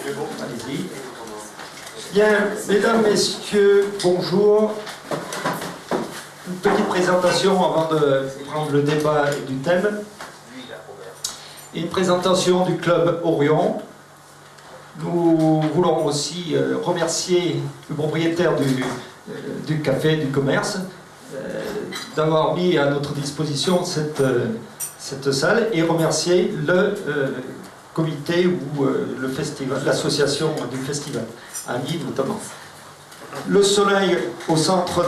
Allez-y. Bien, mesdames, messieurs, bonjour. Une petite présentation avant de prendre le débat et du thème. Une présentation du club Orion. Nous voulons aussi remercier le propriétaire du café, du commerce, d'avoir mis à notre disposition cette salle et remercier le comité ou le festival, l'association du festival, AMI notamment. Le soleil au centre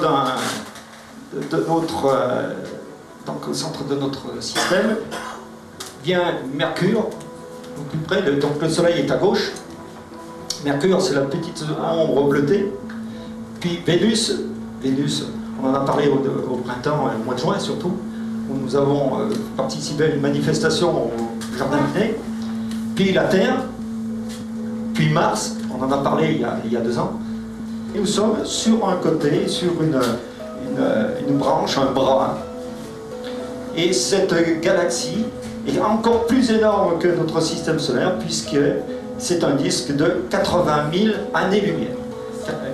au centre de notre système vient Mercure, au plus près, donc le soleil est à gauche. Mercure, c'est la petite ombre bleutée. Puis Vénus, on en a parlé au printemps, au mois de juin surtout, où nous avons participé à une manifestation au Jardin Minet. Puis la Terre, puis Mars, on en a parlé il y a 2 ans. Et nous sommes sur un côté, sur une branche, un bras. Et cette galaxie est encore plus énorme que notre système solaire, puisque c'est un disque de 80 000 années-lumière.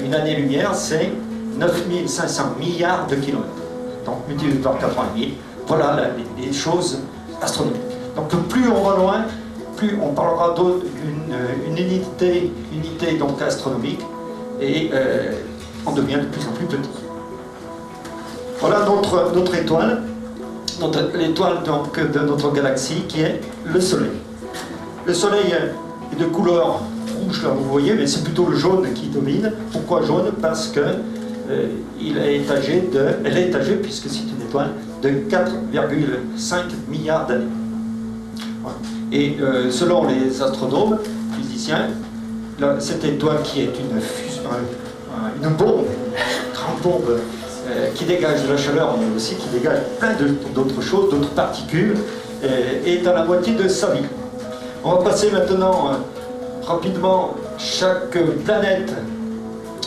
Une année-lumière, c'est 9 500 milliards de kilomètres. Donc, multiplié par 80 000, voilà les choses astronomiques. Donc, plus on va loin, plus on parlera d'une unité donc astronomique, et on devient de plus en plus petit. Voilà notre étoile, l'étoile de notre galaxie, qui est le Soleil. Le Soleil est de couleur rouge, là vous voyez, mais c'est plutôt le jaune qui domine. Pourquoi jaune? Parce que elle est étagée, puisque c'est une étoile de 4,5 milliards d'années. Voilà. Et selon les astronomes, physiciens, cette étoile qui est une bombe, une grande bombe, qui dégage de la chaleur, mais aussi qui dégage plein d'autres choses, d'autres particules, est à la moitié de sa vie. On va passer maintenant rapidement chaque planète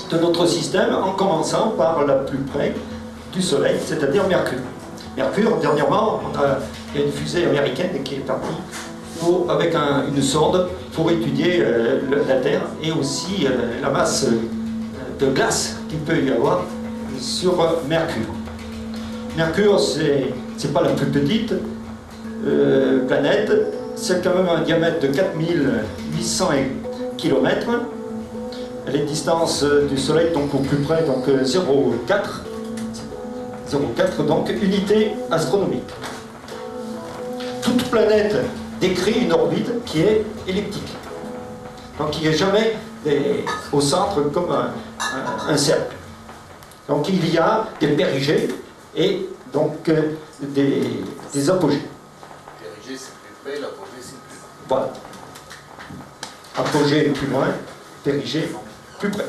de notre système, en commençant par la plus près du Soleil, c'est-à-dire Mercure. Mercure, dernièrement, il y a une fusée américaine qui est partie avec une sonde pour étudier la Terre et aussi la masse de glace qu'il peut y avoir sur Mercure. Mercure, c'est pas la plus petite planète, c'est quand même un diamètre de 4800 km. Elle est distance du Soleil, donc au plus près, donc 0,4, donc unité astronomique. Toute planète décrit une orbite qui est elliptique. Donc il n'y a jamais au centre comme un cercle. Donc il y a des périgées et donc des apogées. Périgée c'est plus près, l'apogée c'est plus loin. Voilà. Apogée plus loin, périgée plus près.